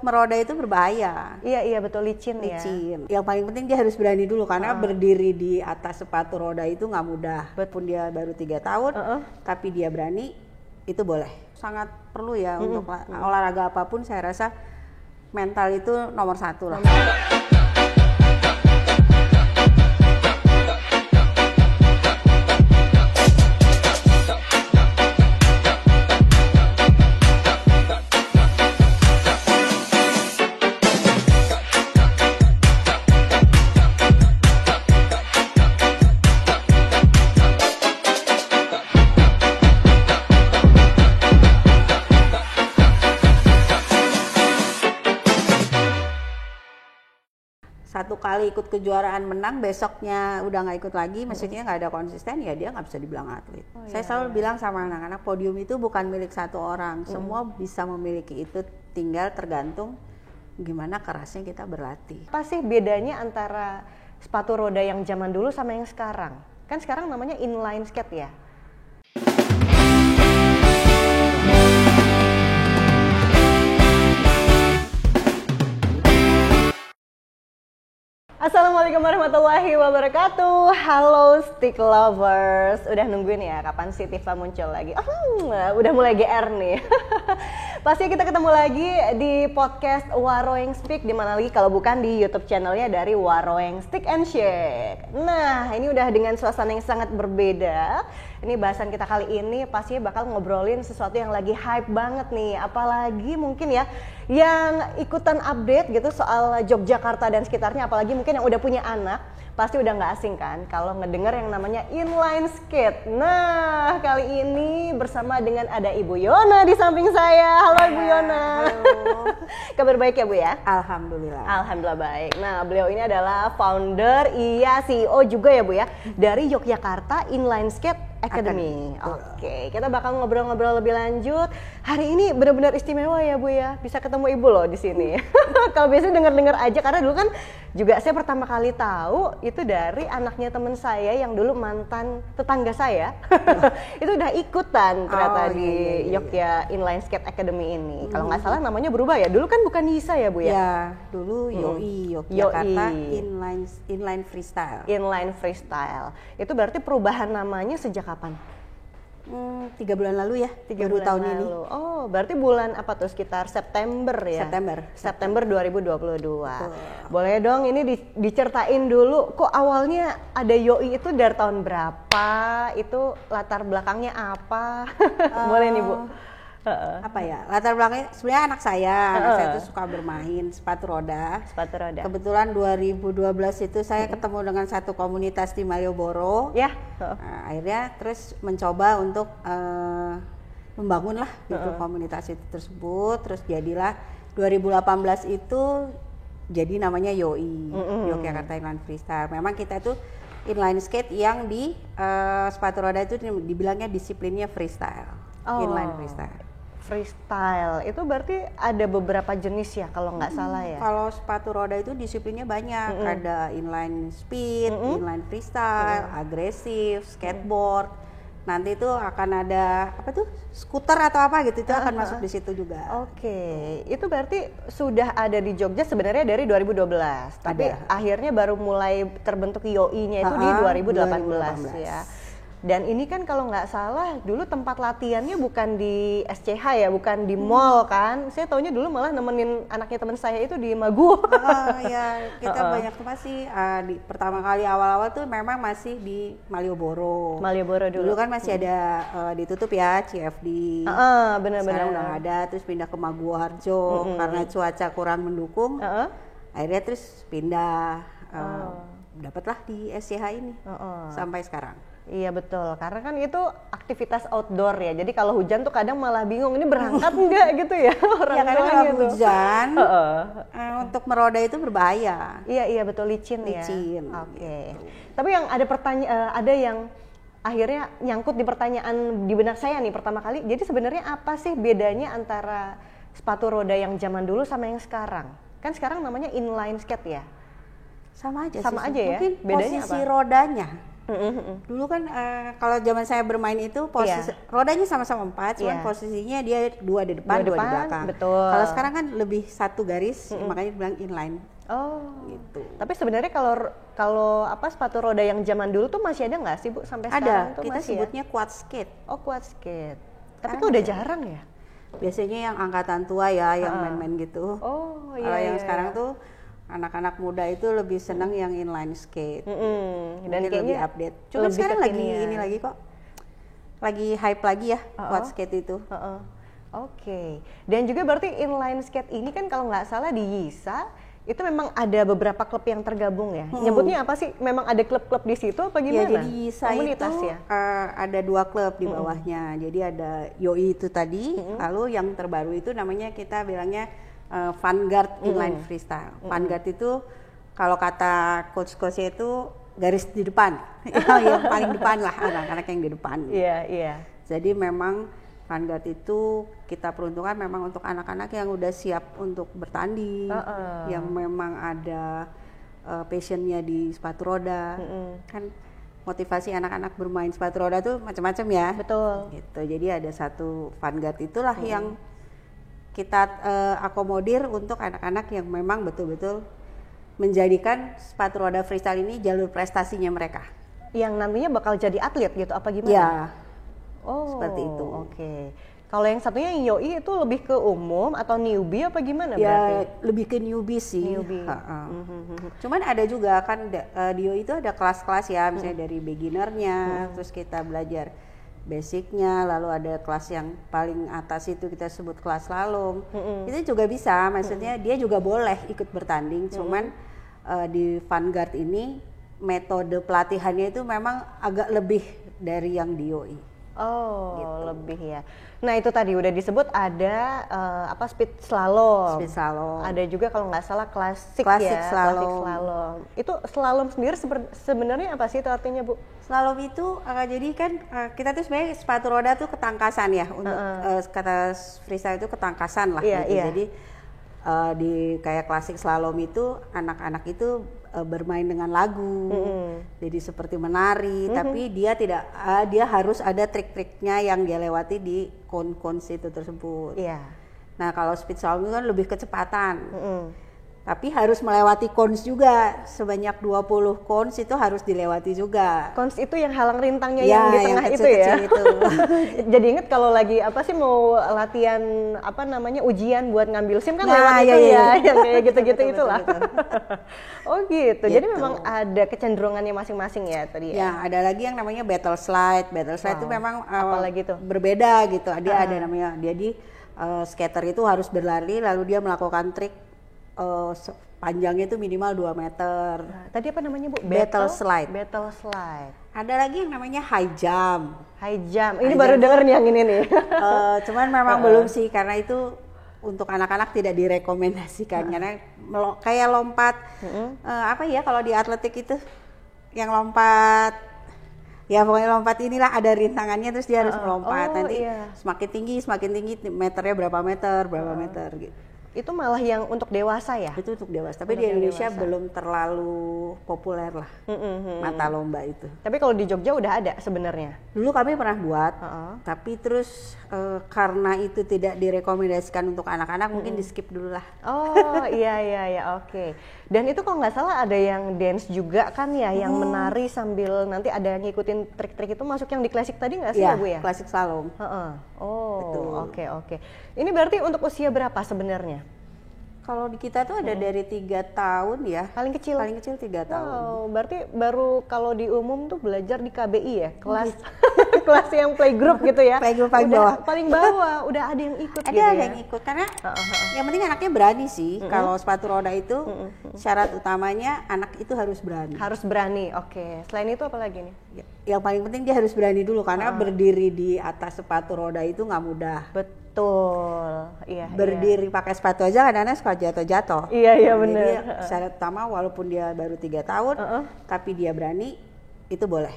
meroda itu berbahaya. Iya betul, licin ya. Yang paling penting dia harus berani dulu karena berdiri di atas sepatu roda itu nggak mudah. Walaupun dia baru 3 tahun, tapi dia berani, itu boleh. Sangat perlu ya untuk olahraga apapun, saya rasa mental itu nomor 1 lah. Satu kali ikut kejuaraan menang, besoknya udah nggak ikut lagi, maksudnya nggak ada konsisten, ya dia nggak bisa dibilang atlet. Saya selalu bilang sama anak-anak, podium itu bukan milik satu orang, semua bisa memiliki itu, tinggal tergantung gimana kerasnya kita berlatih. Apa sih bedanya antara sepatu roda yang zaman dulu sama yang sekarang? Kan sekarang namanya inline skate ya? Assalamualaikum warahmatullahi wabarakatuh. Halo stick lovers. Udah nungguin ya kapan si Tifa muncul lagi? Udah mulai GR nih. Pasti kita ketemu lagi di podcast Waroeng Speak, dimana lagi kalau bukan di YouTube channelnya dari Waroeng Stick and Shake. Nah, ini udah dengan suasana yang sangat berbeda. Ini bahasan kita kali ini pastinya bakal ngobrolin sesuatu yang lagi hype banget nih. Apalagi mungkin ya yang ikutan update gitu soal Yogyakarta dan sekitarnya, apalagi mungkin yang udah punya anak, pasti udah nggak asing kan kalau ngedenger yang namanya inline skate. Nah, kali ini bersama dengan ada Ibu Yona di samping saya. Halo Ibu Yona. Halo. Kabar baik ya Bu ya? Alhamdulillah. Alhamdulillah baik. Nah, beliau ini adalah founder, CEO juga ya Bu ya, dari Yogyakarta Inline Skate Academy. Oke, kita bakal ngobrol-ngobrol lebih lanjut. Hari ini benar-benar istimewa ya Bu ya, bisa ketemu Ibu loh di sini. Kalau biasanya dengar-dengar aja, karena dulu kan juga saya pertama kali tahu itu dari anaknya teman saya yang dulu mantan tetangga saya. Itu udah ikutan ternyata di Yogyakarta Inline Skate Academy ini. Kalau nggak salah namanya berubah ya. Dulu kan bukan Yisa ya Bu ya? Ya, dulu Yogyakarta Inline Freestyle. Inline Freestyle. Itu berarti perubahan namanya sejak kapan? 3 bulan lalu ya, 3 bulan tahun lalu. ini. Oh, berarti bulan apa tuh, sekitar September ya? September 2022. Boleh dong ini diceritain dulu, kok awalnya ada Yoi itu dari tahun berapa? Itu latar belakangnya apa? Boleh nih Bu. Apa ya, latar belakangnya sebenarnya anak saya itu suka bermain sepatu roda. Kebetulan 2012 itu saya ketemu dengan satu komunitas di Malioboro. Nah, akhirnya terus mencoba untuk membangun lah gitu komunitas itu tersebut. Terus jadilah 2018 itu jadi namanya YOI, Yogyakarta Inline Freestyle. Memang kita itu inline skate yang di sepatu roda itu dibilangnya disiplinnya freestyle. Inline freestyle itu berarti ada beberapa jenis ya kalau nggak salah ya. Kalau sepatu roda itu disiplinnya banyak, ada inline speed, inline freestyle, agresif, skateboard. Nanti itu akan ada apa tuh, skuter atau apa gitu, itu akan masuk di situ juga. Oke, itu berarti sudah ada di Jogja sebenarnya dari 2012, tapi akhirnya baru mulai terbentuk YOI-nya itu di 2018 ya. Dan ini kan kalau nggak salah dulu tempat latihannya bukan di SCH ya, bukan di mall kan. Saya taunya dulu malah nemenin anaknya teman saya itu di Magu. Ya, kita banyak tempat sih. Pertama kali awal-awal tuh memang masih di Malioboro. Dulu kan masih ada ditutup ya, CFD. Benar-benar. Sekarang udah nggak ada, terus pindah ke Maguwoharjo karena cuaca kurang mendukung. Akhirnya terus pindah, dapatlah di SCH ini sampai sekarang. Iya betul, karena kan itu aktivitas outdoor ya, jadi kalau hujan tuh kadang malah bingung, ini berangkat enggak gitu ya orang-orang karena kalau gitu. Hujan, untuk meroda itu berbahaya. Iya betul, licin ya. Oke. Tapi yang ada ada yang akhirnya nyangkut di pertanyaan di benak saya nih pertama kali, jadi sebenarnya apa sih bedanya antara sepatu roda yang zaman dulu sama yang sekarang? Kan sekarang namanya inline skate ya? Sama aja ya? Mungkin bedanya posisi apa? rodanya. Dulu kan kalau zaman saya bermain itu posisi rodanya sama-sama 4, cuman posisinya dia 2 di depan, 2 di belakang. Betul. Kalau sekarang kan lebih 1 garis, makanya dibilang inline. Oh, gitu. Tapi sebenarnya kalau sepatu roda yang zaman dulu tuh masih ada nggak sih Bu sampai sekarang tuh? Kita masih sebutnya quad skate. Oh, quad skate. Tapi itu udah jarang ya? Biasanya yang angkatan tua ya, yang main-main gitu. Oh, iya. Kalau yang sekarang tuh anak-anak muda itu lebih senang yang inline skate. Dan kayaknya lebih update. Cuma sekarang lagi ini lagi kok. Lagi hype lagi ya quad skate itu. Oke. Dan juga berarti inline skate ini kan kalau nggak salah di Yisa itu memang ada beberapa klub yang tergabung ya. Nyebutnya apa sih? Memang ada klub-klub di situ apa gimana? Ya, jadi Yisa itu ada 2 klub di bawahnya. Jadi ada Yoi itu tadi, lalu yang terbaru itu namanya kita bilangnya Vanguard Inline Freestyle. Vanguard itu kalau kata coach-coachnya itu garis di depan, yang paling depan lah, anak-anak yang di depan. Iya. Jadi memang Vanguard itu kita peruntukkan memang untuk anak-anak yang udah siap untuk bertanding, yang memang ada passionnya di sepatu roda. Kan motivasi anak-anak bermain sepatu roda tuh macam-macam ya. Betul. Gitu. Jadi ada satu Vanguard itulah yang kita akomodir untuk anak-anak yang memang betul-betul menjadikan sepatu roda freestyle ini jalur prestasinya mereka. Yang nantinya bakal jadi atlet gitu apa gimana? Ya. Oh, seperti itu. Oke. Kalau yang satunya yang Yoi itu lebih ke umum atau newbie apa gimana ya, berarti? Lebih ke newbie sih. Cuman ada juga kan di Yoi itu ada kelas-kelas ya, misalnya dari beginnernya, terus kita belajar basicnya, lalu ada kelas yang paling atas itu kita sebut kelas slalom. Itu juga bisa, maksudnya dia juga boleh ikut bertanding, cuman di Vanguard ini metode pelatihannya itu memang agak lebih dari yang di Yoi. Oh, gitu. Lebih ya. Nah itu tadi udah disebut ada speed slalom. Speed slalom. Ada juga kalau nggak salah klasik slalom. Klasik slalom. Itu slalom sendiri sebenarnya apa sih itu artinya Bu? Slalom itu jadi kan kita tuh sebenarnya sepatu roda tuh ketangkasan ya untuk kata freestyle itu ketangkasan lah. Gitu. Jadi di kayak klasik slalom itu anak-anak itu bermain dengan lagu, jadi seperti menari, tapi dia tidak, dia harus ada trik-triknya yang dia lewati di kon-kon situ tersebut. Nah kalau speed slalom itu kan lebih kecepatan, tapi harus melewati cons juga, sebanyak 20 cons itu harus dilewati juga. Cons itu yang halang rintangnya yang di tengah itu ya? Itu. Jadi inget kalau lagi mau latihan ujian buat ngambil SIM kan lewat itu ya, yang kayak gitu-gitu itulah. Oh gitu, jadi memang ada kecenderungannya masing-masing ya tadi ya? Ya, ada lagi yang namanya battle slide. Battle slide itu memang apalagi tuh? Berbeda gitu, dia ada namanya, jadi skater itu harus berlari lalu dia melakukan trik panjangnya itu minimal 2 meter. Tadi apa namanya Bu? Battle slide. Battle slide. Ada lagi yang namanya high jump. High jump. Ini baru denger nih yang ini nih. Cuman memang belum sih, karena itu untuk anak-anak tidak direkomendasikan karena kayak lompat kalau di atletik itu yang lompat pokoknya lompat inilah ada rintangannya, terus dia harus melompat. Nanti semakin tinggi meternya berapa meter gitu. Itu malah yang untuk dewasa ya? Itu untuk dewasa, tapi di Indonesia belum terlalu populer lah mata lomba itu. Tapi kalau di Jogja udah ada sebenarnya? Dulu kami pernah buat, tapi terus karena itu tidak direkomendasikan untuk anak-anak, mungkin di skip dulu lah. Oh iya, oke. Dan itu kalau nggak salah ada yang dance juga kan ya, yang menari sambil nanti ada yang ngikutin trik-trik itu, masuk yang di klasik tadi nggak sih ya Bu ya? Klasik slalom. Oh oke. Ini berarti untuk usia berapa sebenarnya? Kalau di kita tuh ada dari 3 tahun ya. Paling kecil 3 tahun. Wow, berarti baru kalau di umum tuh belajar di KBI ya, kelas kelas yang playgroup gitu ya. Playgroup paling bawah. Paling bawah, udah ada yang ikut gitu ya. Ada yang ikut, karena yang penting anaknya berani sih. Kalau sepatu roda itu syarat utamanya anak itu harus berani. Harus berani, oke. Selain itu apa lagi nih? Yang paling penting dia harus berani dulu, karena berdiri di atas sepatu roda itu nggak mudah. Betul, iya. Berdiri pakai sepatu aja kadang-kadang suka jatuh-jatuh. Iya benar. Jadi syarat utama walaupun dia baru 3 tahun, tapi dia berani, itu boleh.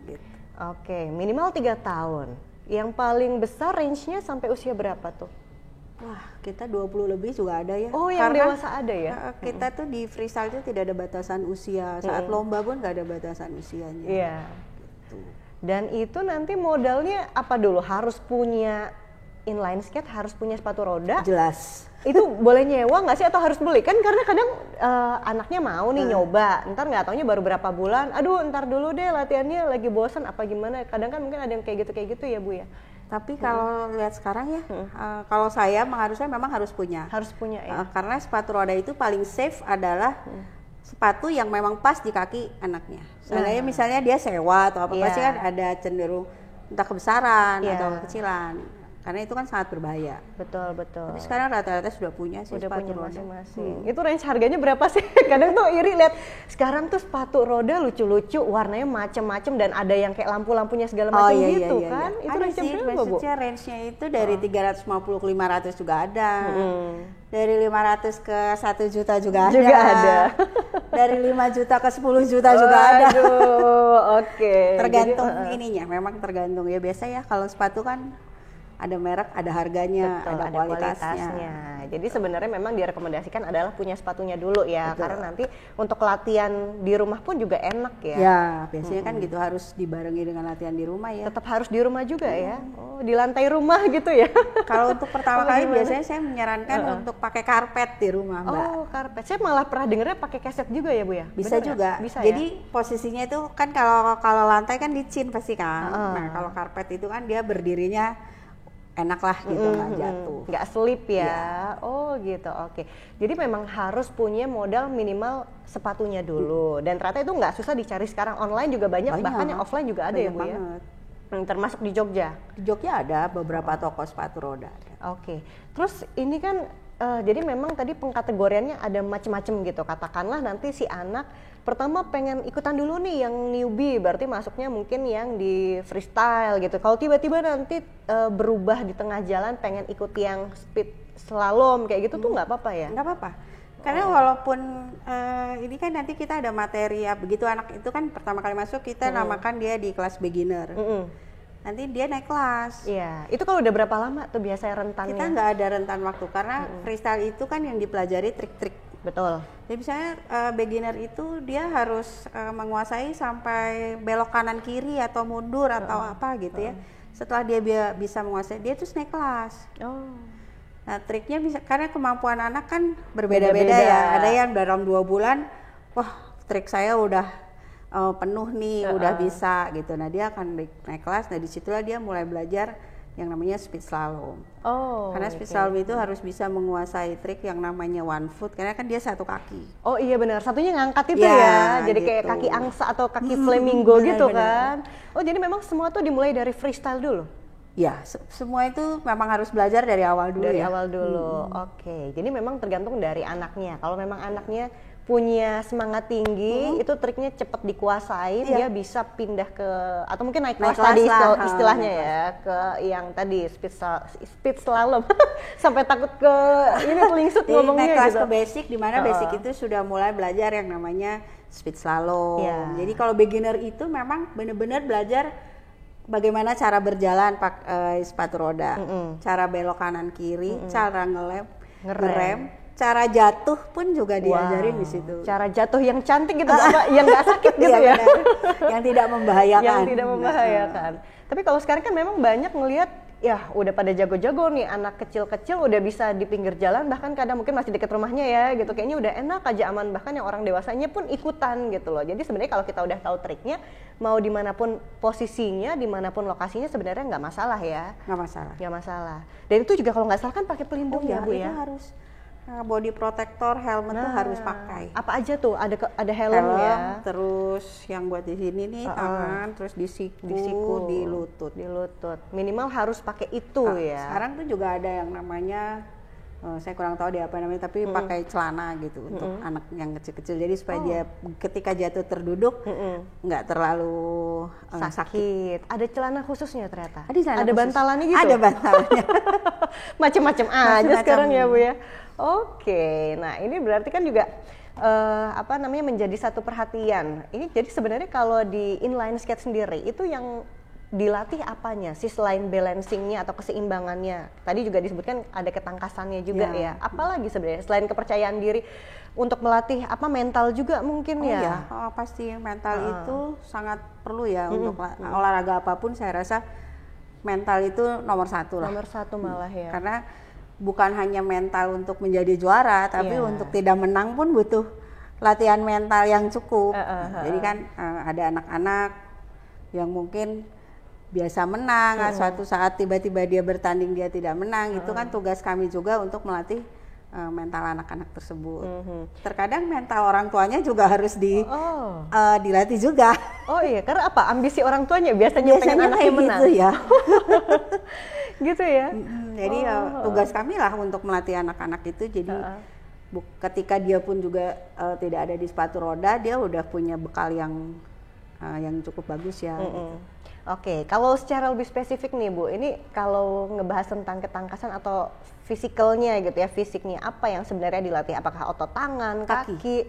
Gitu. Oke, minimal 3 tahun. Yang paling besar range-nya sampai usia berapa tuh? Wah, kita 20 lebih juga ada ya. Oh, yang karena dewasa ada ya? Kita tuh di freestyle itu tidak ada batasan usia. Saat lomba pun nggak ada batasan usianya. Iya. Gitu. Dan itu nanti modalnya apa dulu? Harus punya inline skate, harus punya sepatu roda? Jelas. Itu boleh nyewa nggak sih atau harus beli? Kan karena kadang anaknya mau nih nyoba, ntar nggak taunya baru berapa bulan, aduh ntar dulu deh latihannya lagi bosan apa gimana. Kadang kan mungkin ada yang kayak gitu ya Bu ya? Tapi kalau lihat sekarang ya, kalau saya harusnya memang harus punya. Harus punya ya. Karena sepatu roda itu paling safe adalah sepatu yang memang pas di kaki anaknya. Soalnya misalnya dia sewa atau apa, pasti kan ada cenderung entah kebesaran atau kekecilan. Karena itu kan sangat berbahaya. Betul. Tapi sekarang rata-rata sudah punya sih sepatu roda. Masing-masing. Itu range harganya berapa sih? Kadang tuh iri lihat sekarang tuh sepatu roda lucu-lucu, warnanya macem-macem dan ada yang kayak lampu-lampunya segala macam gitu kan. Itu range berapa, Bu? Maksudnya range-nya itu dari 350 ke 500 juga ada. Dari 500 ke 1 juta juga ada. Dari 5 juta ke 10 juta juga ada. Oke. Tergantung ininya, memang tergantung ya. Biasa ya kalau sepatu kan ada merek, ada harganya, ada kualitasnya. Jadi sebenarnya memang direkomendasikan adalah punya sepatunya dulu ya. Betul. Karena nanti untuk latihan di rumah pun juga enak ya. Ya, biasanya kan gitu harus dibarengi dengan latihan di rumah ya. Tetap harus di rumah juga ya. Oh, di lantai rumah gitu ya. Kalau untuk pertama kali biasanya saya menyarankan untuk pakai karpet di rumah, Mbak. Oh, karpet. Saya malah pernah dengernya pakai keset juga ya, Bu ya. Bisa bener juga. Bisa. Jadi posisinya itu kan kalau lantai kan licin pasti kan. Nah, kalau karpet itu kan dia berdirinya enak lah gitu, nggak jatuh, nggak slip ya. Oh gitu, oke. Jadi memang harus punya modal minimal sepatunya dulu. Dan ternyata itu nggak susah dicari sekarang, online juga banyak. Bahkan yang offline juga ada ya Bu ya. Termasuk di Jogja. Di Jogja ada beberapa toko sepatu roda. Oke. Terus ini kan jadi memang tadi pengkategoriannya ada macam-macam gitu. Katakanlah nanti si anak pertama pengen ikutan dulu nih yang newbie, berarti masuknya mungkin yang di freestyle gitu. Kalau tiba-tiba nanti berubah di tengah jalan pengen ikut yang speed slalom kayak gitu tuh nggak apa-apa ya? Nggak apa-apa. Karena walaupun ini kan nanti kita ada materi ya, begitu anak itu kan pertama kali masuk kita namakan dia di kelas beginner. Nanti dia naik kelas. Iya, itu kalau udah berapa lama tuh biasanya rentannya? Kita nggak ada rentan waktu karena freestyle itu kan yang dipelajari trik-trik. Betul. Jadi misalnya beginner itu dia harus menguasai sampai belok kanan kiri atau mundur atau apa gitu ya. Setelah dia bisa menguasai, dia terus naik kelas. Nah triknya bisa, karena kemampuan anak kan berbeda-beda ya. Ada yang dalam 2 bulan, wah trik saya udah penuh nih, udah bisa gitu. Nah dia akan naik kelas, nah disitulah dia mulai belajar yang namanya speed slalom. Karena speed slalom itu harus bisa menguasai trik yang namanya one foot, karena kan dia satu kaki. Oh iya benar, satunya ngangkat itu ya, jadi gitu. Kayak kaki angsa atau kaki flamingo gitu kan. Oh jadi memang semua tuh dimulai dari freestyle dulu? Ya, semua itu memang harus belajar dari awal dulu. Dari awal dulu, oke. Jadi memang tergantung dari anaknya. Kalau memang anaknya punya semangat tinggi, itu triknya cepat dikuasai, dia bisa pindah ke, atau mungkin naik kelas tadi istilahnya ya, ke yang tadi speed slalom. Sampai takut ke ini telingsut ngomongnya naik kelas gitu. Ke basic, di mana basic itu sudah mulai belajar yang namanya speed slalom. Jadi kalau beginner itu memang benar-benar belajar bagaimana cara berjalan pakai sepatu roda, cara belok kanan kiri, cara ngerem, cara jatuh pun juga diajarin di situ. Cara jatuh yang cantik gitu, yang nggak sakit gitu ya. Yang tidak membahayakan. Yang tidak membahayakan. Tapi kalau sekarang kan memang banyak ngelihat, ya udah pada jago-jago nih, anak kecil-kecil udah bisa di pinggir jalan, bahkan kadang mungkin masih dekat rumahnya ya gitu. Kayaknya udah enak aja, aman, bahkan yang orang dewasanya pun ikutan gitu loh. Jadi sebenarnya kalau kita udah tahu triknya, mau dimanapun posisinya, dimanapun lokasinya sebenarnya nggak masalah ya. Nggak masalah. Dan itu juga kalau nggak salah kan pakai pelindung ya Bu ya. Itu harus. Body protector, helmet tuh harus pakai. Apa aja tuh? Ada helm ya. Terus yang buat di sini nih tangan, terus di siku, di lutut. Minimal harus pakai itu ya. Sekarang tuh juga ada yang namanya saya kurang tahu dia apa namanya, tapi pakai celana gitu untuk anak yang kecil-kecil. Jadi supaya dia ketika jatuh terduduk nggak terlalu sakit. Ada celana khususnya ternyata. Ada bantalannya gitu. Ada bantalannya. Macam-macam aja sekarang ya Bu ya. Oke, nah ini berarti kan juga menjadi satu perhatian. Ini jadi sebenarnya kalau di inline skate sendiri itu yang dilatih apanya sih selain balancingnya atau keseimbangannya? Tadi juga disebutkan ada ketangkasannya juga ya. Apalagi sebenarnya selain kepercayaan diri untuk melatih apa mental juga mungkin ya? Iya, pasti mental itu sangat perlu ya untuk olahraga apapun. Saya rasa mental itu nomor satu lah. Nomor satu malah ya. Karena bukan hanya mental untuk menjadi juara, tapi untuk tidak menang pun butuh latihan mental yang cukup. Jadi kan ada anak-anak yang mungkin biasa menang, suatu saat tiba-tiba dia bertanding dia tidak menang, itu kan tugas kami juga untuk melatih mental anak-anak tersebut. Terkadang mental orang tuanya juga harus dilatih juga. Oh iya, karena apa? Ambisi orang tuanya biasanya pengen anaknya menang. Gitu ya. Gitu ya. Jadi tugas kami lah untuk melatih anak-anak itu. Jadi ketika dia pun juga tidak ada di sepatu roda, dia udah punya bekal yang cukup bagus ya. Gitu. Oke, kalau secara lebih spesifik nih Bu, ini kalau ngebahas tentang ketangkasan atau fisikalnya gitu ya, fisiknya apa yang sebenarnya dilatih? Apakah otot tangan, kaki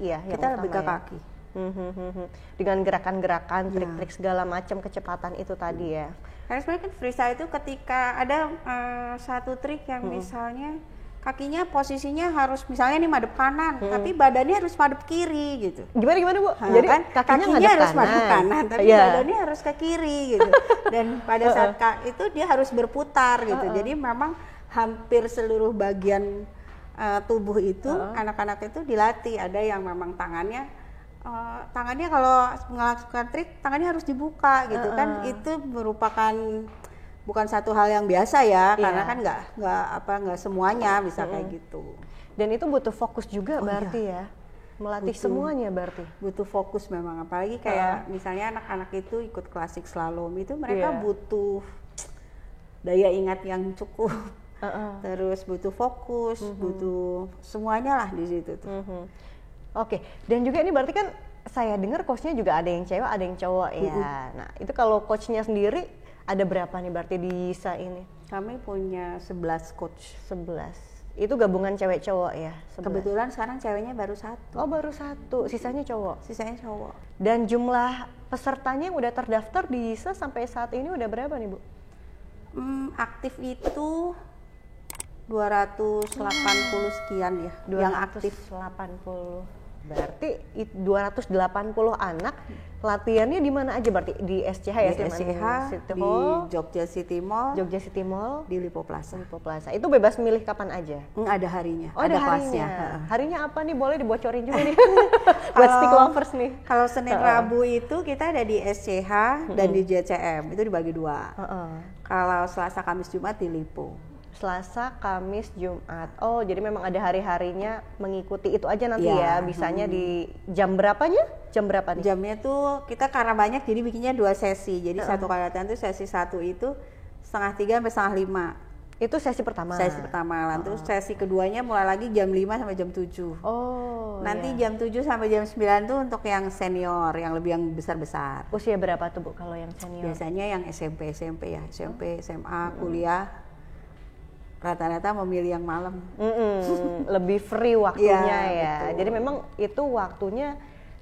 ya? Kita lebih ke kaki. Dengan gerakan-gerakan, trik-trik segala macam kecepatan itu tadi ya. Karena sebenarnya kan freestyle itu ketika ada satu trik yang misalnya kakinya posisinya harus misalnya nih madep kanan, tapi badannya harus madep kiri gitu. Gimana Bu? Jadi kan kakinya harus madep kanan, tapi badannya harus ke kiri gitu. Dan pada saat itu dia harus berputar gitu. Jadi memang hampir seluruh bagian tubuh itu anak-anak itu dilatih. Ada yang memang tangannya kalau melakukan trik tangannya harus dibuka gitu kan. Itu merupakan bukan satu hal yang biasa ya, karena kan nggak semuanya bisa kayak gitu. Dan itu butuh fokus juga berarti ya, melatih semuanya berarti. Butuh fokus memang, apalagi kayak misalnya anak-anak itu ikut klasik slalom itu mereka butuh daya ingat yang cukup, terus butuh fokus, butuh semuanya lah di situ tuh. Oke, dan juga ini berarti kan saya dengar coachnya juga ada yang cewek, ada yang cowok ya. Nah itu kalau coachnya sendiri ada berapa nih berarti di ISA ini? Kami punya 11 coach. 11. Itu gabungan cewek cowok ya? 11. Kebetulan sekarang ceweknya baru 1. Oh baru 1, sisanya cowok? Sisanya cowok. Dan jumlah pesertanya yang udah terdaftar di ISA sampai saat ini udah berapa nih Bu? Aktif itu 280 sekian ya. 280. Yang aktif 80. Berarti 280 anak latihannya di mana aja berarti? Di SCH ya? Di SCH, di Jogja City Mall. Jogja City Mall. Di Lipo Plaza. Lipo Plaza. Itu bebas milih kapan aja? Ada harinya. Oh ada kelasnya. Harinya apa nih? Boleh dibocorin juga nih. Buat stick lovers nih. Kalau Senin Rabu itu kita ada di SCH dan di JCM. Itu dibagi 2. Kalau Selasa Kamis Jumat di Lipo. Selasa, Kamis, Jumat. Oh, jadi memang ada hari-harinya mengikuti itu aja nanti ya. Bisanya di jam berapanya? Jam berapa nih? Jamnya tuh kita karena banyak jadi bikinnya 2 sesi. Jadi satu kali latihan tuh sesi 1 itu 2:30 sampai 5:30. Itu sesi pertama. Sesi pertama. Terus sesi keduanya mulai lagi jam 5 sampai jam 7. Oh. Nanti jam 7 sampai jam 9 tuh untuk yang senior, yang lebih yang besar-besar. Usia berapa tuh Bu kalau yang senior? Biasanya yang SMP ya. SMP, SMA, kuliah. Rata-rata memilih yang malam. Lebih free waktunya ya. Betul. Jadi memang itu waktunya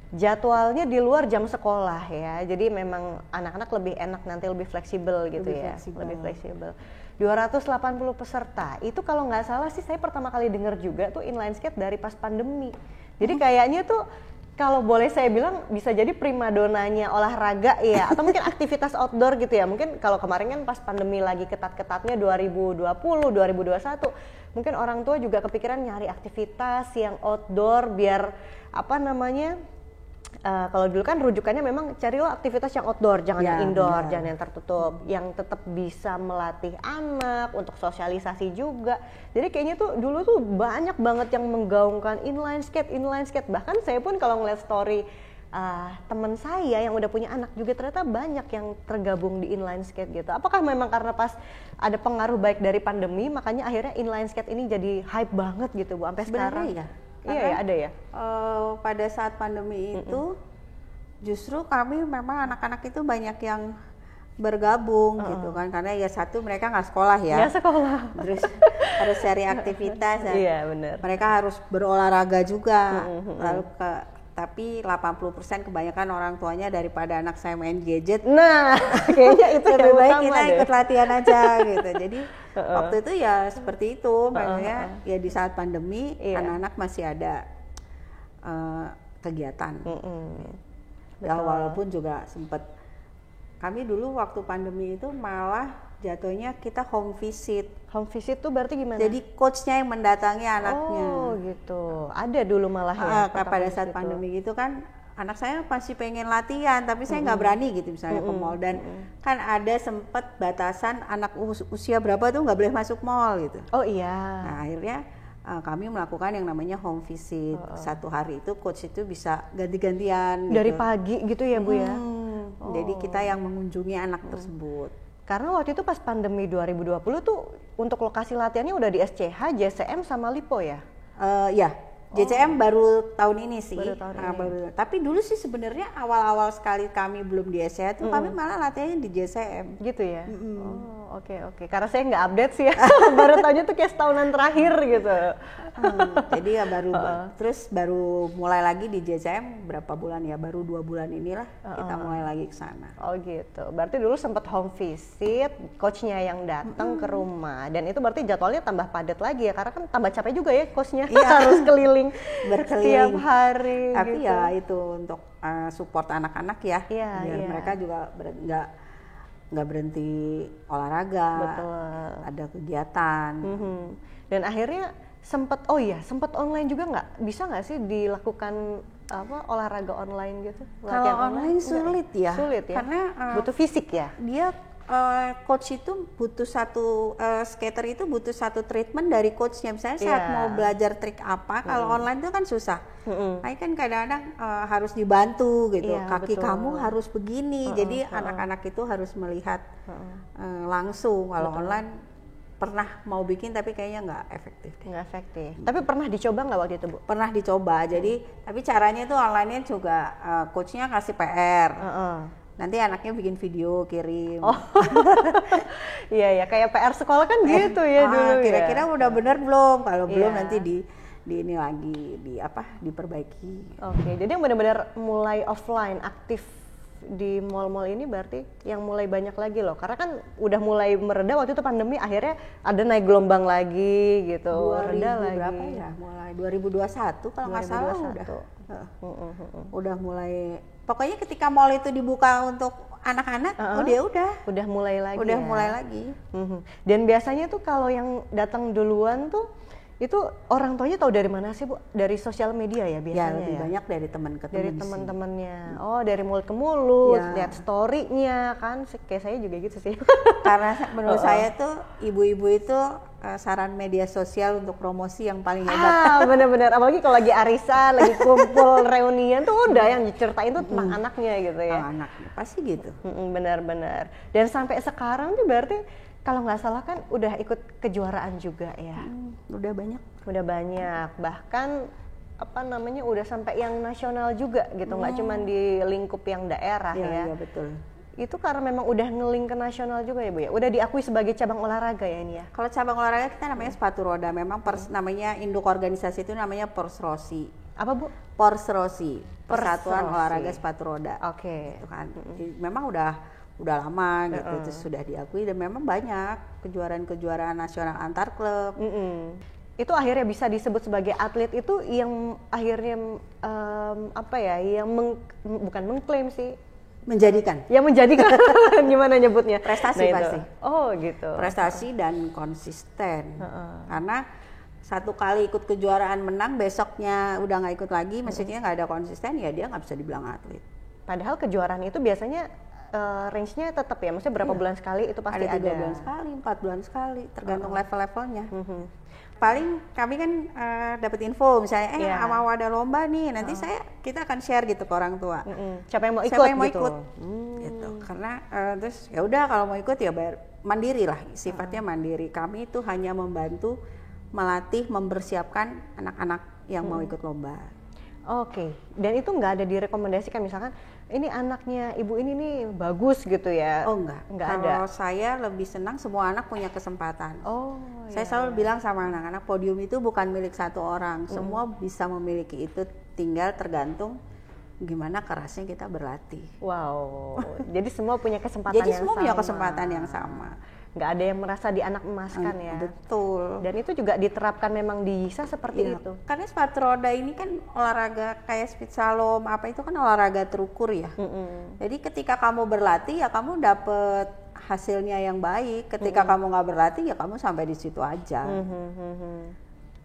jadwalnya di luar jam sekolah ya. Jadi memang anak-anak lebih enak nanti lebih fleksibel gitu ya. Lebih fleksibel. 280 peserta. Itu kalau nggak salah sih saya pertama kali dengar juga tuh inline skate dari pas pandemi. Jadi kayaknya tuh kalau boleh saya bilang bisa jadi primadonanya olahraga ya, atau mungkin aktivitas outdoor gitu ya. Mungkin kalau kemarin kan pas pandemi lagi ketat-ketatnya 2020, 2021, mungkin orang tua juga kepikiran nyari aktivitas yang outdoor biar apa namanya, kalau dulu kan rujukannya memang carilah aktivitas yang outdoor, jangan yang indoor, jangan yang tertutup, yang tetap bisa melatih anak untuk sosialisasi juga. Jadi kayaknya tuh dulu tuh banyak banget yang menggaungkan inline skate. Bahkan saya pun kalau ngeliat story teman saya yang udah punya anak juga ternyata banyak yang tergabung di inline skate gitu. Apakah memang karena pas ada pengaruh baik dari pandemi makanya akhirnya inline skate ini jadi hype banget gitu Bu sampai sekarang? Ya. Iya ya, ada ya. Pada saat pandemi itu justru kami memang anak-anak itu banyak yang bergabung gitu kan, karena ya satu mereka nggak sekolah ya. Nggak sekolah. Terus harus cari aktivitas dan iya, bener. mereka harus berolahraga juga. Lalu tapi 80% kebanyakan orang tuanya daripada anak saya main gadget. Nah, kayaknya itu lebih baik kita ikut latihan aja gitu. Jadi waktu itu ya seperti itu, makanya ya di saat pandemi anak-anak masih ada kegiatan. Ya walaupun juga sempat kami dulu waktu pandemi itu malah jatuhnya kita home visit. Home visit tuh berarti gimana? Jadi coachnya yang mendatangi anaknya. Oh gitu. Ada dulu malah ya. Pada saat pandemi gitu kan anak saya masih pengen latihan tapi saya nggak berani gitu misalnya ke mall, dan kan ada sempat batasan anak usia berapa tuh nggak boleh masuk mall gitu. Oh iya. Nah akhirnya kami melakukan yang namanya home visit. Satu hari itu coach itu bisa ganti-gantian dari pagi gitu ya Bu ya. Jadi kita yang mengunjungi anak tersebut. Karena waktu itu pas pandemi 2020 tuh untuk lokasi latihannya udah di SCH, JCM sama Lipo ya? Ya, JCM baru tahun ini sih. Baru tahun ini. Tapi dulu sih sebenarnya awal-awal sekali kami belum di SCH tuh kami malah latihannya di JCM. Gitu ya? Oke. Karena saya nggak update sih ya. Baru tahunya tuh kayak setahunan terakhir gitu. Jadi ya terus baru mulai lagi di JCM berapa bulan ya? Baru 2 bulan inilah kita mulai lagi ke sana. Oh gitu. Berarti dulu sempat home visit, coachnya yang datang ke rumah, dan itu berarti jadwalnya tambah padat lagi ya, karena kan tambah capek juga ya coachnya. Harus berkeliling setiap hari. Tapi gitu. Ya itu untuk support anak-anak ya, biar mereka juga nggak berhenti olahraga. Betul. Ada kegiatan. Dan akhirnya sempat online juga nggak? Bisa nggak sih dilakukan olahraga online gitu? Kalau online sulit ya, karena butuh fisik ya. Dia coach itu butuh skater itu butuh satu treatment dari coachnya. Misalnya saat mau belajar trik apa, kalau online itu kan susah. Nah, kan kadang-kadang harus dibantu gitu. Kaki kamu harus begini. Jadi anak-anak itu harus melihat langsung. Kalau online pernah mau bikin tapi kayaknya nggak efektif. Nggak efektif. Tapi pernah dicoba nggak waktu itu Bu? Pernah dicoba. Jadi tapi caranya itu online-nya juga coachnya kasih PR. Nanti anaknya bikin video kirim. Iya kayak PR sekolah kan gitu ya dulu. Kira-kira udah bener belum? Kalau belum nanti di ini lagi diperbaiki. Oke, jadi yang benar-benar mulai offline aktif di mall-mall ini berarti yang mulai banyak lagi loh, karena kan udah mulai mereda waktu itu pandemi, akhirnya ada naik gelombang lagi gitu. Reda lagi. Berapa ya? Mulai 2021 kalau nggak salah udah mulai. Pokoknya ketika mall itu dibuka untuk anak-anak, udah mulai lagi. Dan biasanya tuh kalau yang datang duluan tuh itu orang tuanya tahu dari mana sih Bu? Dari sosial media ya biasanya? Lebih banyak dari teman ke teman. Dari teman-temannya. Oh, dari mulut ke mulut, lihat story-nya kan. Kayak saya juga gitu sih. Karena menurut saya tuh ibu-ibu itu saran media sosial untuk promosi yang paling hebat. Bener-bener. Apalagi kalau lagi arisan, lagi kumpul reunian tuh udah yang diceritain tuh tentang anaknya gitu ya. Anaknya pasti gitu. Bener-bener. Dan sampai sekarang tuh berarti kalau nggak salah kan udah ikut kejuaraan juga ya. Udah banyak. Bahkan udah sampai yang nasional juga gitu, nggak cuma di lingkup yang daerah ya. Iya betul. Itu karena memang udah ngeling ke nasional juga ya Bu ya. Udah diakui sebagai cabang olahraga ya ini ya. Kalau cabang olahraga kita namanya sepatu roda. Memang namanya induk organisasi itu namanya Porsrosi. Apa Bu? Porsrosi. Persatuan Olahraga Sepatu Roda. Oke. Gitu kan. Memang udah lama gitu, terus sudah diakui, dan memang banyak kejuaraan nasional antar klub. Itu akhirnya bisa disebut sebagai atlet itu yang akhirnya bukan mengklaim sih, menjadikan gimana nyebutnya, prestasi pasti. Oh gitu. Prestasi dan konsisten. Karena satu kali ikut kejuaraan menang, besoknya udah nggak ikut lagi, maksudnya nggak ada konsisten, ya dia nggak bisa dibilang atlet. Padahal kejuaraan itu biasanya range-nya tetap ya, maksudnya berapa bulan sekali itu pasti ada. 3 bulan sekali, 4 bulan sekali, tergantung level-levelnya. Paling kami kan dapat info misalnya mau ada lomba nih, nanti kita akan share gitu ke orang tua. Siapa yang mau ikut? Gitu. Karena terus ya udah kalau mau ikut ya bayar, mandiri lah, sifatnya mandiri. Kami itu hanya membantu melatih, mempersiapkan anak-anak yang mau ikut lomba. Oke. Dan itu nggak ada direkomendasikan misalkan ini anaknya ibu ini nih bagus gitu ya? Oh enggak ada. Kalau saya lebih senang semua anak punya kesempatan. Saya selalu bilang sama anak-anak, podium itu bukan milik satu orang, semua bisa memiliki itu, tinggal tergantung gimana kerasnya kita berlatih. Wow, jadi semua punya kesempatan jadi yang semua sama. punya kesempatan yang sama. Nggak ada yang merasa dianak emaskan ya. Betul. Dan itu juga diterapkan memang di ISA seperti itu. Karena sepatu roda ini kan olahraga kayak speed slalom apa itu kan olahraga terukur ya. Jadi ketika kamu berlatih ya kamu dapet hasilnya yang baik. Ketika kamu nggak berlatih ya kamu sampai di situ aja.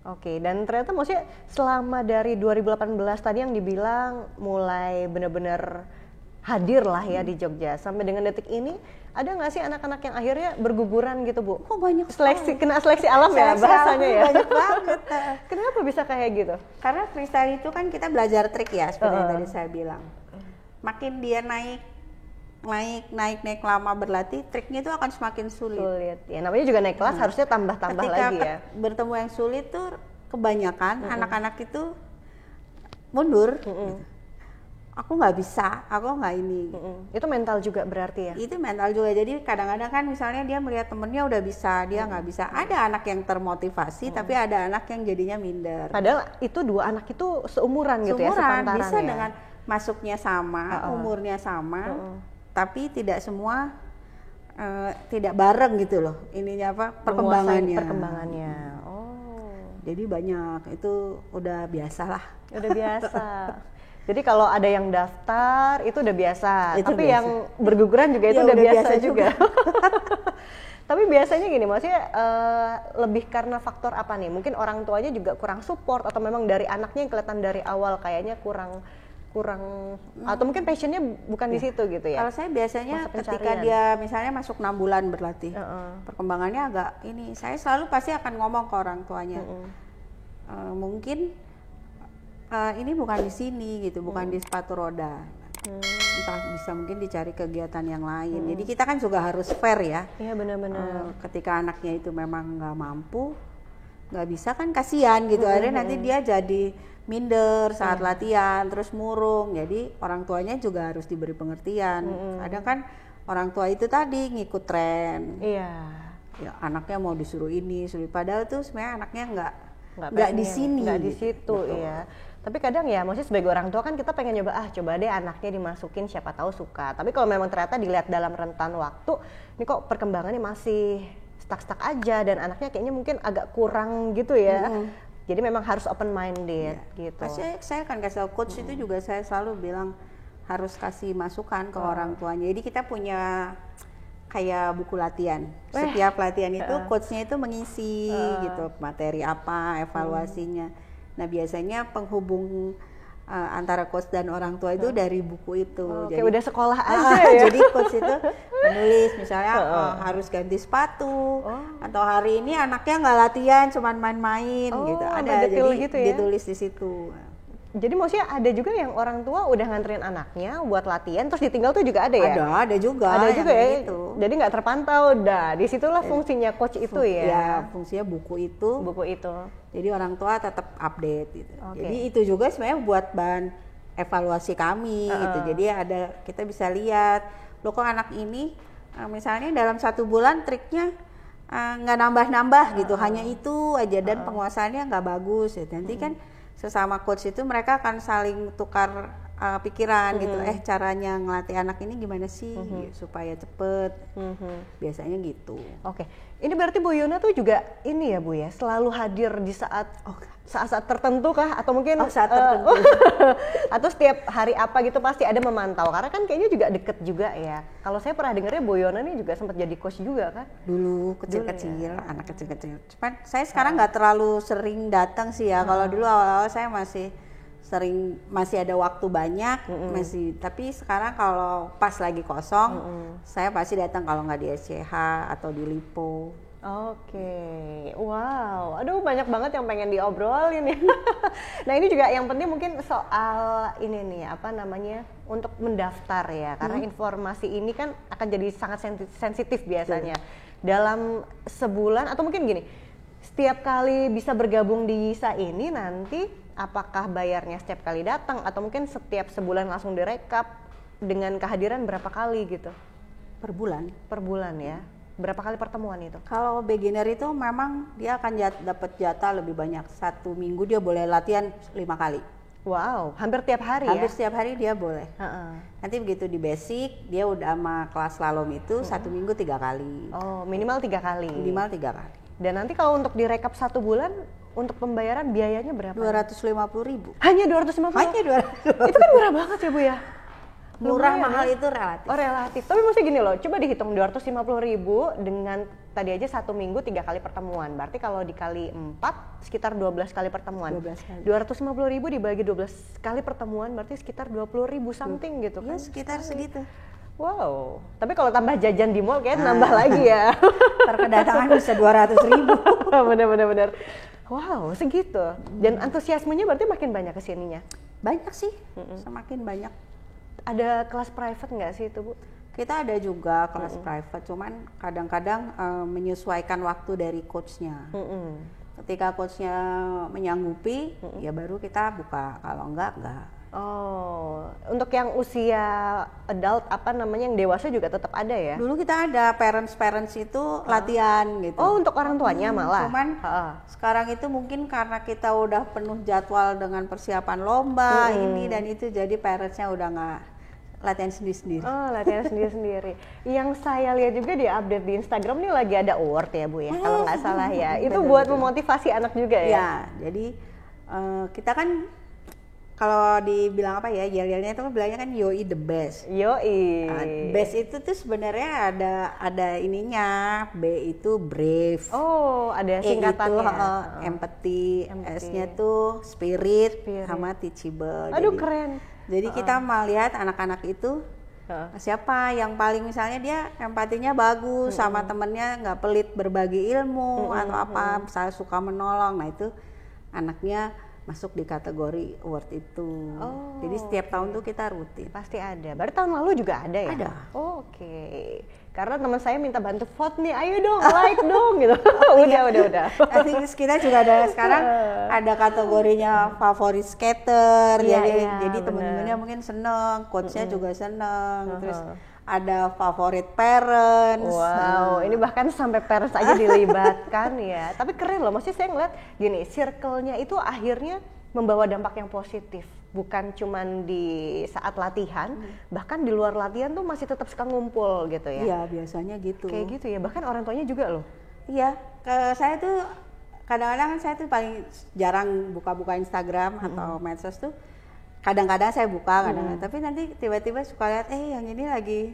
Oke, dan ternyata maksudnya selama dari 2018 tadi yang dibilang mulai benar-benar hadir lah ya di Jogja sampai dengan detik ini, ada nggak sih anak-anak yang akhirnya berguguran gitu Bu? Oh banyak. Kena seleksi alam ya bahasanya ya. Banyak banget. Kenapa bisa kayak gitu? Karena freestyle itu kan kita belajar trik ya seperti yang tadi saya bilang. Makin dia naik lama berlatih, triknya itu akan semakin sulit. Ya namanya juga naik kelas harusnya tambah-tambah lagi ya. Bertemu yang sulit tuh kebanyakan anak-anak itu mundur. Gitu. Aku nggak bisa, aku nggak ini. Itu mental juga berarti ya? Itu mental juga. Jadi kadang-kadang kan misalnya dia melihat temennya udah bisa, dia nggak bisa. Ada anak yang termotivasi, tapi ada anak yang jadinya minder. Padahal itu dua anak itu seumuran gitu ya, sepantaran bisa ya? Dengan masuknya sama, umurnya sama, tapi tidak semua tidak bareng gitu loh. Ininya apa? Perkembangannya. Jadi banyak, itu udah biasa lah. Udah biasa. Jadi kalau ada yang daftar itu udah biasa, tapi biasa. Yang berguguran juga itu udah biasa juga. Tapi biasanya gini, maksudnya lebih karena faktor apa nih? Mungkin orang tuanya juga kurang support atau memang dari anaknya yang kelihatan dari awal kayaknya kurang atau mungkin passionnya bukan di situ gitu ya. Kalau saya biasanya ketika dia misalnya masuk 6 bulan berlatih, perkembangannya agak ini, saya selalu pasti akan ngomong ke orang tuanya, mungkin ini bukan di sini gitu, bukan di sepatu roda, entah bisa mungkin dicari kegiatan yang lain. Jadi kita kan juga harus fair ya. Iya benar-benar. Ketika anaknya itu memang nggak mampu, nggak bisa kan kasihan gitu, akhirnya nanti dia jadi minder saat latihan, terus murung. Jadi orang tuanya juga harus diberi pengertian. Kadang kan orang tua itu tadi ngikut tren. Iya. Ya, anaknya mau disuruh ini, padahal tuh sebenarnya anaknya nggak di sini, nggak di situ, iya. Tapi kadang ya, maksudnya sebagai orang tua kan kita pengen coba deh anaknya dimasukin, siapa tahu suka. Tapi kalau memang ternyata dilihat dalam rentan waktu, ini kok perkembangannya masih stuck aja dan anaknya kayaknya mungkin agak kurang gitu ya. Jadi memang harus open minded gitu. Pasti saya akan kasih coach itu juga saya selalu bilang harus kasih masukan ke orang tuanya. Jadi kita punya kayak buku latihan. Setiap latihan itu coachnya itu mengisi gitu materi apa, evaluasinya. Nah biasanya penghubung antara coach dan orang tua itu dari buku itu. Jadi udah sekolah aja ya. Jadi coach itu menulis misalnya harus ganti sepatu atau hari ini anaknya nggak latihan, cuman main-main gitu. Ada jadi gitu ya? Ditulis di situ. Jadi maksudnya ada juga yang orang tua udah nganterin anaknya buat latihan terus ditinggal tuh juga ada ya? Ada juga. Ada juga ya. Gitu. Jadi nggak terpantau. Disitulah fungsinya coach itu ya. Ya fungsinya buku itu. Jadi orang tua tetap update gitu. Jadi itu juga sebenarnya buat bahan evaluasi kami gitu. Jadi kita bisa lihat, loh kok anak ini misalnya dalam 1 bulan triknya nggak nambah-nambah gitu, hanya itu aja dan penguasaannya nggak bagus. Gitu. Nanti kan sesama coach itu mereka akan saling tukar pikiran gitu, caranya ngelatih anak ini gimana sih supaya cepet, biasanya gitu. Oke, ini berarti Bu Yona tuh juga ini ya Bu ya, selalu hadir di saat tertentu kah? Atau mungkin saat tertentu atau setiap hari apa gitu pasti ada memantau, karena kan kayaknya juga deket juga ya. Kalau saya pernah dengarnya Bu Yona nih juga sempat jadi coach juga kan? Dulu kecil-kecil, anak kecil-kecil. Cuman saya sekarang nggak terlalu sering datang sih ya. Kalau dulu awal-awal saya masih ada waktu banyak, tapi sekarang kalau pas lagi kosong, saya pasti datang kalau nggak di SCH atau di Lipo. Oke, wow, aduh banyak banget yang pengen diobrolin ya. Nah ini juga yang penting mungkin soal ini nih, untuk mendaftar ya, karena informasi ini kan akan jadi sangat sensitif biasanya. Dalam sebulan atau mungkin gini, setiap kali bisa bergabung di YISA ini nanti apakah bayarnya setiap kali datang atau mungkin setiap sebulan langsung direkap dengan kehadiran berapa kali gitu? Per bulan. Per bulan ya. Berapa kali pertemuan itu? Kalau beginner itu memang dia akan dapat jatah lebih banyak. 1 minggu dia boleh latihan 5 kali. Wow, hampir tiap hari hampir setiap hari dia boleh. Uh-uh. Nanti begitu di basic, dia udah sama kelas slalom itu 1 minggu 3 kali. Oh, minimal 3 kali. Minimal 3 kali. Dan nanti kalau untuk direkap 1 bulan, untuk pembayaran biayanya berapa? 250.000. Hanya 250? Hanya 250. Itu kan murah banget ya Bu ya? Murah, lumayan, mahal ya? itu relatif. Oh relatif, tapi maksudnya gini loh, coba dihitung 250.000 dengan tadi aja 1 minggu 3 kali pertemuan, berarti kalau dikali 4 sekitar 12 kali pertemuan. 12 kali. 250.000 dibagi 12 kali pertemuan berarti sekitar 20.000 something gitu kan? Ya sekitar segitu. Wow, tapi kalau tambah jajan di mall kayak nambah lagi ya. Perkedatangan bisa 200.000. Bener-bener. Wow, segitu. Dan antusiasmenya berarti makin banyak kesininya? Banyak sih, semakin banyak. Ada kelas private nggak sih itu Bu? Kita ada juga kelas private, cuman kadang-kadang menyesuaikan waktu dari coachnya. Ketika coachnya menyanggupi, ya baru kita buka. Kalau enggak. Oh, untuk yang usia adult yang dewasa juga tetap ada ya? Dulu kita ada parents itu latihan gitu. Oh, untuk orang tuanya malah? Cuman sekarang itu mungkin karena kita udah penuh jadwal dengan persiapan lomba, ini dan itu, jadi parentsnya udah nggak latihan sendiri-sendiri. Oh, latihan sendiri-sendiri. Yang saya lihat juga di update di Instagram nih lagi ada award ya Bu ya, kalau nggak salah ya. Itu buat memotivasi anak juga ya? Ya, jadi kita kan kalau dibilang apa ya, yel-yelnya itu bilangnya kan YOI the best. YOI. Best itu tuh sebenarnya ada ininya, B itu brave. Oh, ada singkatannya. E itu empathy. S-nya tuh spirit, sama teachable. Aduh, keren. Jadi kita melihat anak-anak itu siapa yang paling misalnya dia empatinya bagus sama temennya, nggak pelit berbagi ilmu atau apa, misalnya suka menolong. Nah itu anaknya masuk di kategori award itu. Oh. Jadi setiap tahun tuh kita rutin. Pasti ada. Berarti tahun lalu juga ada ya? Ada. Oh, oke. Karena teman saya minta bantu vote nih, ayo dong, like dong gitu. Udah. Nanti kita juga ada sekarang ada kategorinya favorit skater. Jadi temen-temennya mungkin seneng, coachnya juga seneng. Terus ada favorit parents. Wow, ini bahkan sampai parents aja dilibatkan ya. Tapi keren loh, maksudnya saya ngeliat gini, circle-nya itu akhirnya membawa dampak yang positif. Bukan cuman di saat latihan, bahkan di luar latihan tuh masih tetap suka ngumpul gitu ya. Iya, biasanya gitu. Kayak gitu ya, bahkan orang tuanya juga loh. Iya, saya tuh kadang-kadang kan saya tuh paling jarang buka-buka Instagram atau medsos tuh. Kadang-kadang saya buka, tapi nanti tiba-tiba suka lihat, yang ini lagi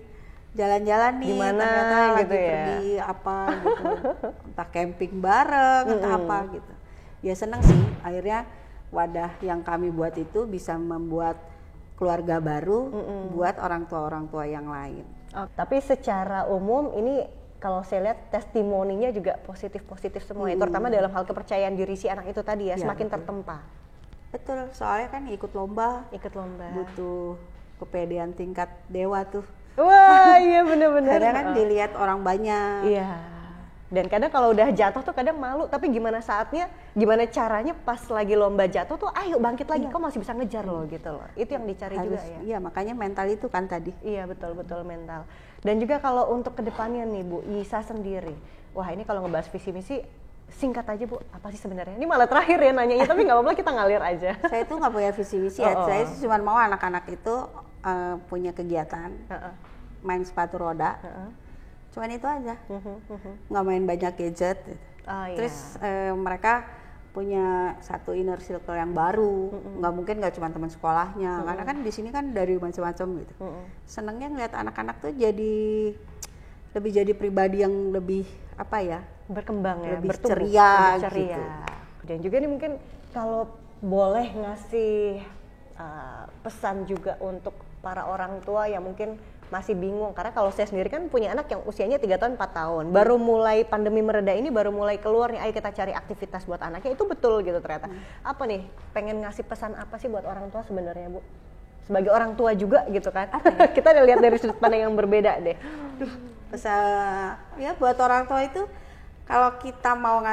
jalan-jalan nih, gimana ternyata gitu lagi ya? Pergi apa gitu, entah camping bareng, entah apa gitu. Ya seneng sih, akhirnya wadah yang kami buat itu bisa membuat keluarga baru buat orang tua yang lain. Tapi secara umum ini kalau saya lihat testimoninya juga positif semua, terutama dalam hal kepercayaan diri si anak itu tadi ya, semakin tertempa. Betul, soalnya kan ikut lomba butuh kepedean tingkat dewa tuh. Wah, iya benar-benar. Kadang kan dilihat orang banyak. Iya. Dan kadang kalau udah jatuh tuh kadang malu, tapi gimana caranya pas lagi lomba jatuh tuh ayo bangkit lagi, kau masih bisa ngejar loh gitu loh. Itu yang dicari juga ya. Iya, makanya mental itu kan tadi. Iya, betul mental. Dan juga kalau untuk kedepannya nih Bu, Yisa sendiri. Wah, ini kalau ngebahas visi misi singkat aja Bu, apa sih sebenarnya? Ini malah terakhir ya nanyanya, tapi nggak apa-apa kita ngalir aja. Saya tuh nggak punya visi misi ya, saya cuma mau anak-anak itu punya kegiatan, main sepatu roda, cuman itu aja, nggak main banyak gadget. Terus mereka punya satu inner circle yang baru, nggak mungkin nggak cuma teman sekolahnya, karena kan di sini kan dari macam-macam gitu. Senengnya ngeliat anak-anak tuh jadi pribadi yang lebih berkembang ya, lebih ceria gitu. Dan juga nih mungkin kalau boleh ngasih pesan juga untuk para orang tua yang mungkin masih bingung, karena kalau saya sendiri kan punya anak yang usianya 3 tahun 4 tahun, baru mulai pandemi mereda ini baru mulai keluar nih, ayo kita cari aktivitas buat anaknya, itu betul gitu ternyata. Apa nih, pengen ngasih pesan apa sih buat orang tua sebenarnya Bu? Sebagai orang tua juga gitu kan, kita udah lihat dari sudut pandang yang berbeda deh. Pesan ya buat orang tua itu, kalau kita mau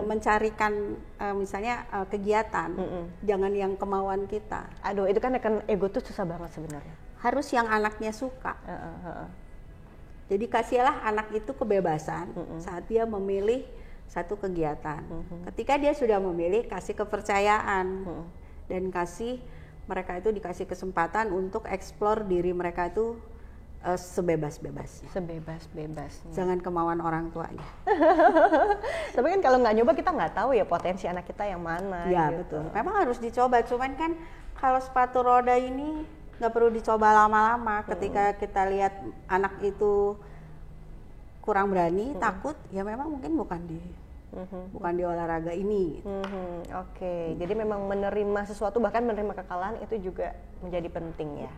mencarikan misalnya kegiatan, jangan yang kemauan kita. Aduh, itu kan ego tuh susah banget sebenarnya. Harus yang anaknya suka. Jadi kasihlah anak itu kebebasan saat dia memilih satu kegiatan. Ketika dia sudah memilih, kasih kepercayaan. dan mereka itu dikasih kesempatan untuk eksplor diri mereka itu sebebas-bebasnya. Jangan kemauan orang tuanya. Tapi kan kalau nggak nyoba kita nggak tahu ya potensi anak kita yang mana. Ya gitu. Betul. Memang harus dicoba. Cuman kan kalau sepatu roda ini nggak perlu dicoba lama-lama. Ketika kita lihat anak itu kurang berani, takut, ya memang mungkin bukan di olahraga ini. Gitu. Oke. Jadi memang menerima sesuatu, bahkan menerima kekalahan itu juga menjadi penting ya.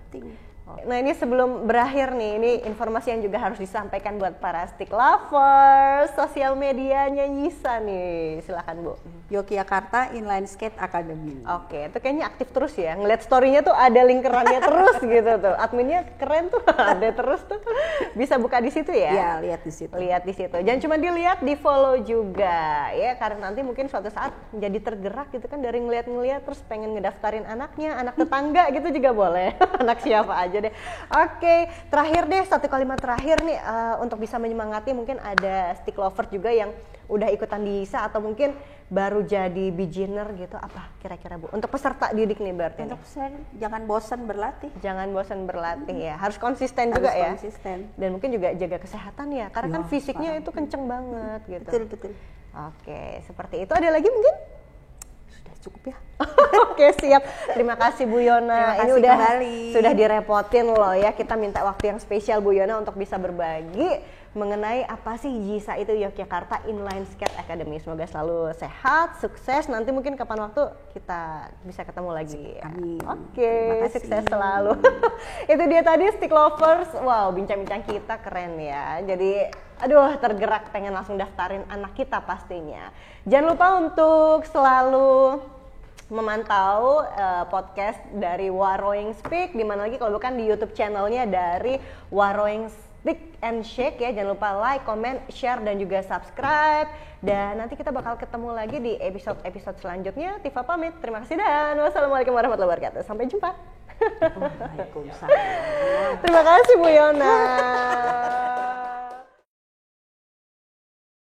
Nah ini sebelum berakhir nih, ini informasi yang juga harus disampaikan buat para stick lovers, sosial medianya Yisa nih, silakan Bu. Yogyakarta Inline Skate Academy. Oke, itu kayaknya aktif terus ya, ngeliat story-nya tuh ada linkerannya terus gitu tuh, adminnya keren tuh, ada terus tuh, bisa buka di situ ya? Iya, lihat di situ. Lihat di situ, jangan cuma dilihat, di follow juga ya, karena nanti mungkin suatu saat menjadi tergerak gitu kan dari ngeliat-ngeliat terus pengen ngedaftarin anaknya, anak tetangga gitu juga boleh, anak siapa aja deh. Oke, terakhir deh, satu kalimat terakhir nih untuk bisa menyemangati, mungkin ada stick lover juga yang udah ikutan di Yisa atau mungkin baru jadi beginner gitu, apa kira-kira Bu? Untuk peserta didik nih berarti. Untuk jangan bosan berlatih. Jangan bosan berlatih ya, harus konsisten juga ya. Konsisten. Dan mungkin juga jaga kesehatan ya, karena kan fisiknya itu kenceng banget gitu. Betul. Oke, seperti itu. Ada lagi mungkin? Cukup ya. Oke, siap. Terima kasih Bu Yona. Ini udah sudah direpotin loh ya. Kita minta waktu yang spesial Bu Yona untuk bisa berbagi mengenai apa sih Yisa itu Yogyakarta Inline Skate Academy. Semoga selalu sehat, sukses. Nanti mungkin kapan waktu kita bisa ketemu lagi. Amin. Oke, sukses selalu. Itu dia tadi stick lovers. Wow, bincang-bincang kita keren ya. Jadi aduh, tergerak pengen langsung daftarin anak kita pastinya. Jangan lupa untuk selalu memantau podcast dari Warrowing Speak, di mana lagi kalau bukan di YouTube channelnya dari Warrowing Stick and Shake ya. Jangan lupa like, comment, share dan juga subscribe. Dan nanti kita bakal ketemu lagi di episode selanjutnya. Tifa pamit. Terima kasih dan wassalamualaikum warahmatullahi wabarakatuh. Sampai jumpa. Waalaikumsalam. Terima kasih Bu Yona.